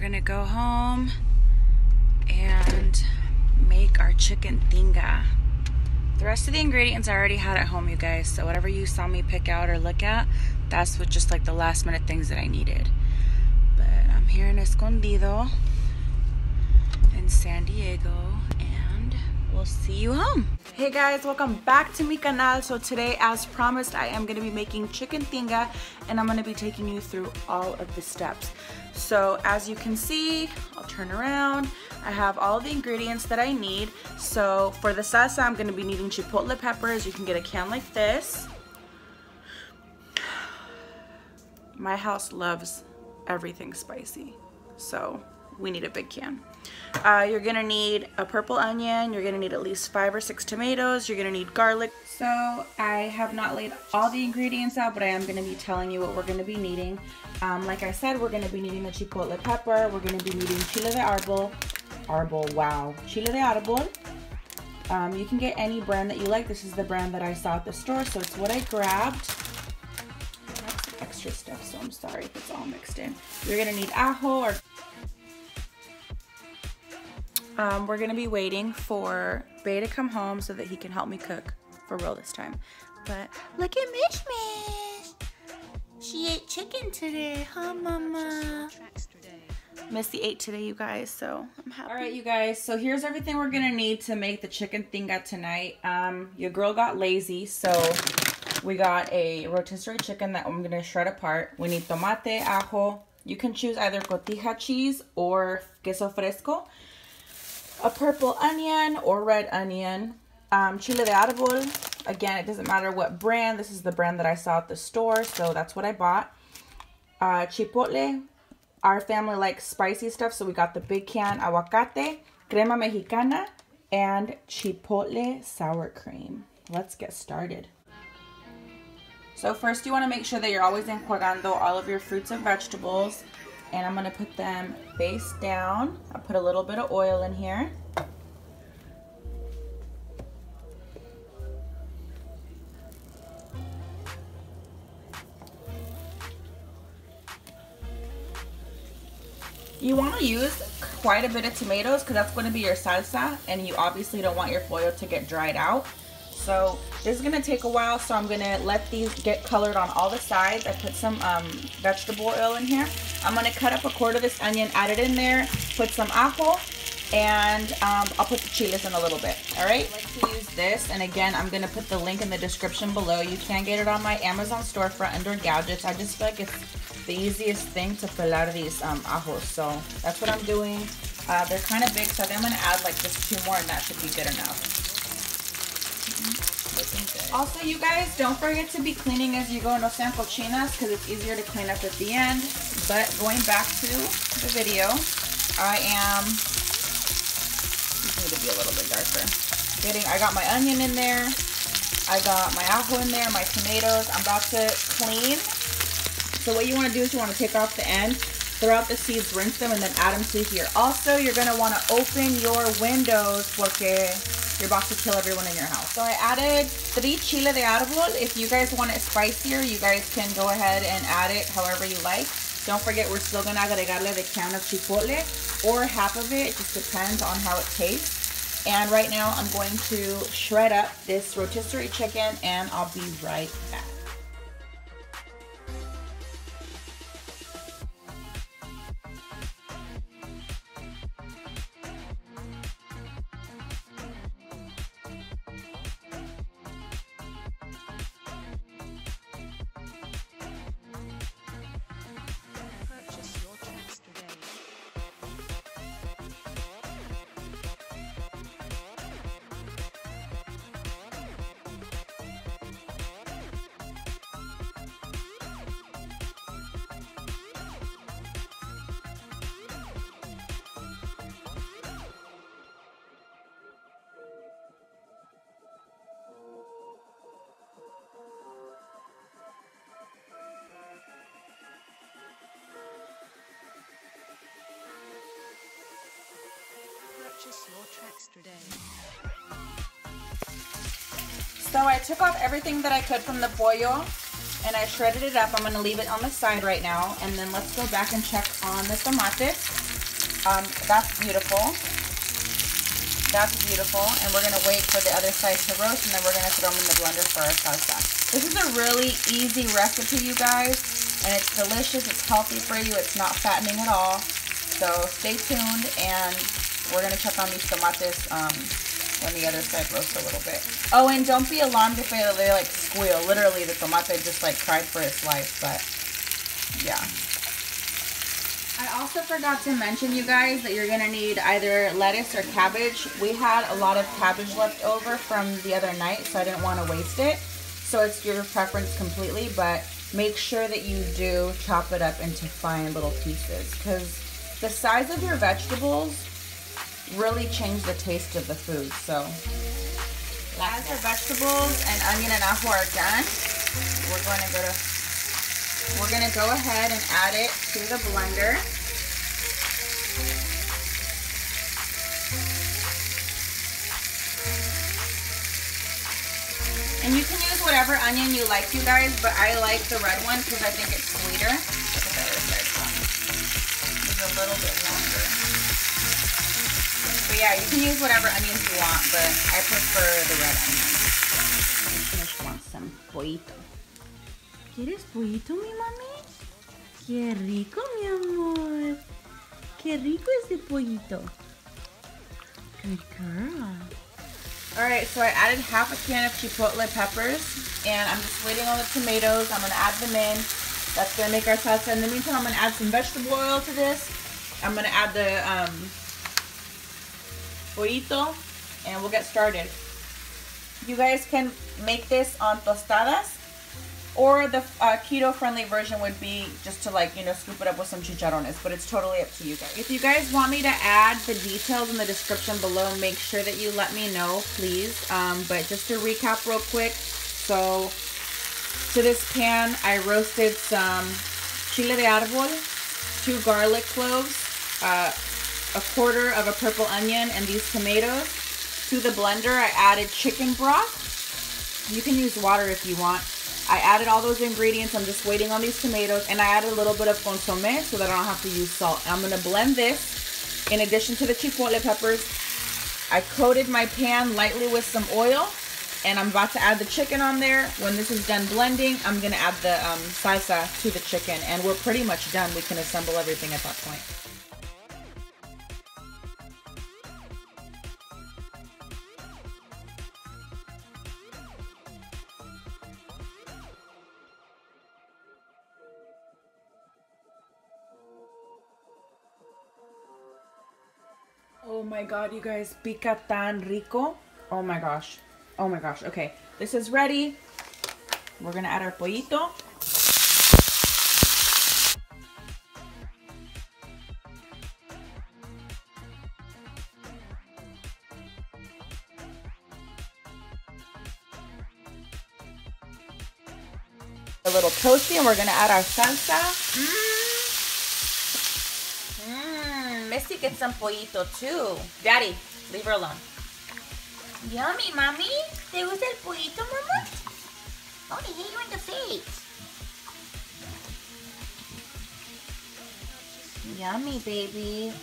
gonna go home and make our chicken tinga. The rest of the ingredients I already had at home, you guys, so whatever you saw me pick out or look at, that's what just like the last minute things that I needed. But I'm here in Escondido in San Diego, and we'll see you home. Hey guys, welcome back to my canal. So today, as promised, I am going to be making chicken tinga, and I'm going to be taking you through all of the steps. So as you can see, I'll turn around. I have all the ingredients that I need. So for the salsa, I'm going to be needing chipotle peppers. You can get a can like this. My house loves everything spicy, so we need a big can. You're gonna need a purple onion. You're gonna need at least 5 or 6 tomatoes. You're gonna need garlic. So I have not laid all the ingredients out, but I am gonna be telling you what we're gonna be needing. Like I said, we're gonna be needing a chipotle pepper. We're gonna be needing chile de árbol. Chile de árbol. You can get any brand that you like. This is the brand that I saw at the store, so it's what I grabbed. That's extra stuff, so I'm sorry if it's all mixed in. You're gonna need ajo or we're gonna be waiting for Bay to come home so that he can help me cook for real this time. But look at Mish Mish. She ate chicken today, huh, Mama? Missy ate today, you guys, so I'm happy. All right, you guys, so here's everything we're gonna need to make the chicken tinga tonight. Your girl got lazy, so we got a rotisserie chicken that I'm gonna shred apart. We need tomate, ajo. You can choose either cotija cheese or queso fresco. A purple onion or red onion, chile de árbol. Again, it doesn't matter what brand. This is the brand that I saw at the store, so that's what I bought. Chipotle. Our family likes spicy stuff, so we got the big can. Aguacate, crema mexicana, and chipotle sour cream. Let's get started. So first, you want to make sure that you're always enjuagando all of your fruits and vegetables. And I'm going to put them face down. I'll put a little bit of oil in here. You want to use quite a bit of tomatoes because that's going to be your salsa, and you obviously don't want your pollo to get dried out. So this is going to take a while, so I'm going to let these get colored on all the sides. I put some vegetable oil in here. I'm going to cut up a quarter of this onion, add it in there, put some ajo, and I'll put the chiles in a little bit, all right? I like to use this, and again, I'm going to put the link in the description below. You can get it on my Amazon storefront under gadgets. I just feel like it's the easiest thing to pelar these ajos, so that's what I'm doing. They're kind of big, so I think I'm going to add like just 2 more, and that should be good enough. Also, you guys, don't forget to be cleaning as you go, no sean cochinas, because it's easier to clean up at the end. But going back to the video, I am, these need to be a little bit darker. I got my onion in there, I got my ajo in there, my tomatoes. I'm about to clean. So what you want to do is you want to take off the end, throw out the seeds, rinse them, and then add them to here. Also, you're going to want to open your windows porque you're about to kill everyone in your house. So I added 3 chile de árbol. If you guys want it spicier, you guys can go ahead and add it however you like. Don't forget, we're still gonna agregarle the can of chipotle or half of it. It just depends on how it tastes. And right now I'm going to shred up this rotisserie chicken, and I'll be right back. So I took off everything that I could from the pollo and I shredded it up. I'm going to leave it on the side right now, and then let's go back and check on the tomates. That's beautiful. That's beautiful. And we're going to wait for the other side to roast, and then we're going to throw them in the blender for our salsa. This is a really easy recipe, you guys. And it's delicious. It's healthy for you. It's not fattening at all. So stay tuned, and we're going to check on these tomates when the other side roasts a little bit. Oh, and don't be alarmed if they like squeal. Literally, the tomate just like cried for its life, but yeah. I also forgot to mention, you guys, that you're gonna need either lettuce or cabbage. We had a lot of cabbage left over from the other night, so I didn't want to waste it. So it's your preference completely, but make sure that you do chop it up into fine little pieces, because the size of your vegetables really change the taste of the food. So as the vegetables and onion and ajo are done, we're gonna go ahead and add it to the blender. And you can use whatever onion you like, you guys, but I like the red one because I think it's sweeter. Look at the other side one. It's a little bit longer. But yeah, you can use whatever onions you want, but I prefer the red onion. I just want some pollito. ¿Quieres pollito, mi mami? Qué rico, mi amor. Qué rico ese pollito. Good girl. Alright, so I added half a can of chipotle peppers, and I'm just waiting on the tomatoes. I'm going to add them in. That's going to make our salsa. In the meantime, I'm going to add some vegetable oil to this. I'm going to add the pollito, and we'll get started. You guys can make this on tostadas, or the keto-friendly version would be just to, like, you know, scoop it up with some chicharrones, but it's totally up to you guys. If you guys want me to add the details in the description below, make sure that you let me know, please. But just to recap real quick, so to this pan, I roasted some chile de árbol, 2 garlic cloves, a quarter of a purple onion, and these tomatoes. To the blender, I added chicken broth. You can use water if you want. I added all those ingredients. I'm just waiting on these tomatoes, and I added a little bit of consomme so that I don't have to use salt. And I'm going to blend this in addition to the chipotle peppers. I coated my pan lightly with some oil, and I'm about to add the chicken on there. When this is done blending, I'm going to add the salsa to the chicken, and we're pretty much done. We can assemble everything at that point. Oh my god, you guys, pica tan rico. Oh my gosh. Oh my gosh. Okay, this is ready. We're gonna add our pollito. A little toasty, and we're gonna add our salsa. Missy gets some pollito too. Daddy, leave her alone. Yummy, mommy. ¿Te gusta el pollito, mama? Oh, they hit you in the face. Yummy, baby.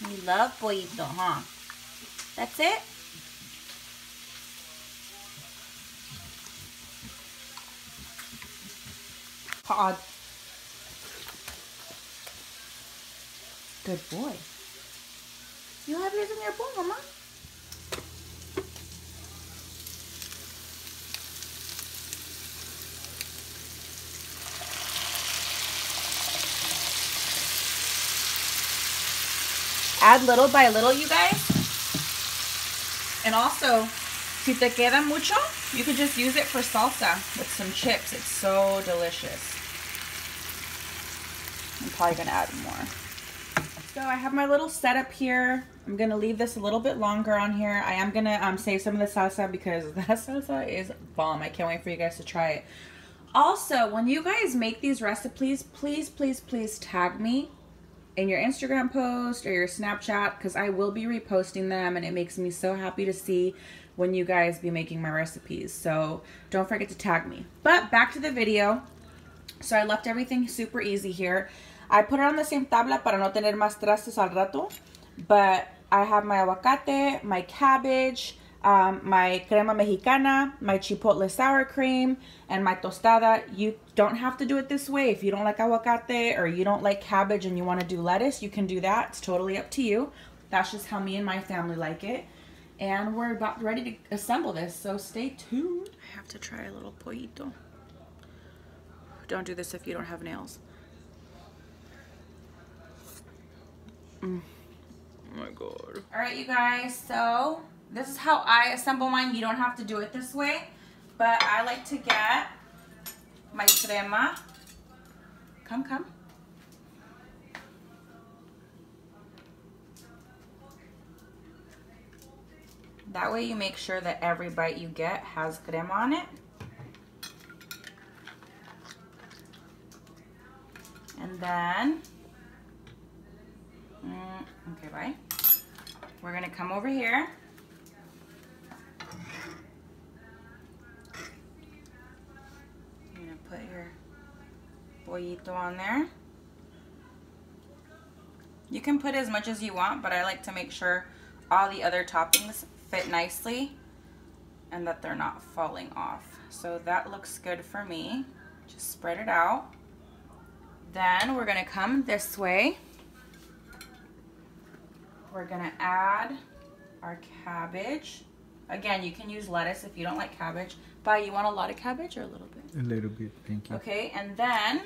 You love pollito, huh? That's it? Hot. Good boy. You have yours in your bowl, Mama. Add little by little, you guys. And also, si te queda mucho, you could just use it for salsa with some chips. It's so delicious. I'm probably gonna add more. So I have my little setup here. I'm gonna leave this a little bit longer on here. I am gonna save some of the salsa because that salsa is bomb. I can't wait for you guys to try it. Also, when you guys make these recipes, please, please, please tag me in your Instagram post or your Snapchat, because I will be reposting them, and it makes me so happy to see when you guys be making my recipes. So don't forget to tag me. But back to the video. So I left everything super easy here. I put it on the same tabla para no tener más trastes al rato. But I have my aguacate, my cabbage, my crema mexicana, my chipotle sour cream, and my tostada. You don't have to do it this way. If you don't like aguacate or you don't like cabbage and you want to do lettuce, you can do that. It's totally up to you. That's just how me and my family like it. And we're about ready to assemble this, so stay tuned. I have to try a little pollito. Don't do this if you don't have nails. Oh my God. All right, you guys, so this is how I assemble mine. You don't have to do it this way, but I like to get my crema. Come. That way you make sure that every bite you get has crema on it. And then, okay, bye. We're gonna come over here. You're gonna put your pollito on there. You can put as much as you want, but I like to make sure all the other toppings fit nicely and that they're not falling off. So that looks good for me. Just spread it out. Then we're gonna come this way. We're gonna add our cabbage. Again, you can use lettuce if you don't like cabbage. But you want a lot of cabbage or a little bit? A little bit, thank you. Okay, and then,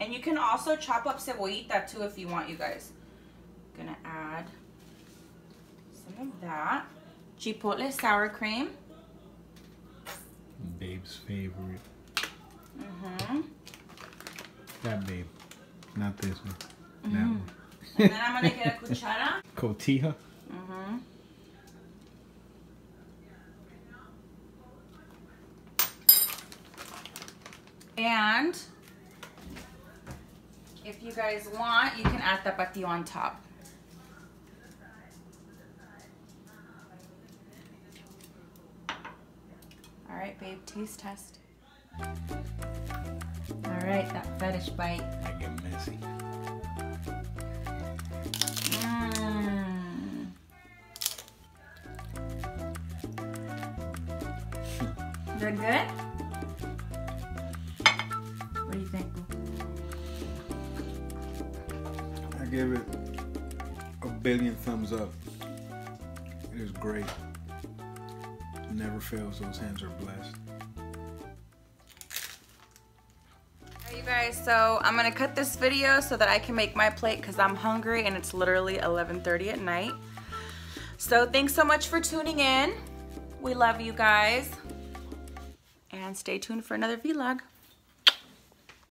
and you can also chop up cebollita too if you want, you guys. Gonna add some of that. Chipotle sour cream. Babe's favorite. Mm-hmm. That babe, not this one. Mm-hmm. That one. And then I'm gonna get a cuchara. Cotija. Mm-hmm. And if you guys want, you can add tapatio on top. All right, babe, taste test. All right, that fetish bite. I get messy. They're good? What do you think? I give it a billion thumbs up. It is great. Never fails. Those hands are blessed. Alright, you guys, so I'm gonna cut this video so that I can make my plate because I'm hungry and it's literally 11:30 at night. So thanks so much for tuning in. We love you guys. And stay tuned for another vlog.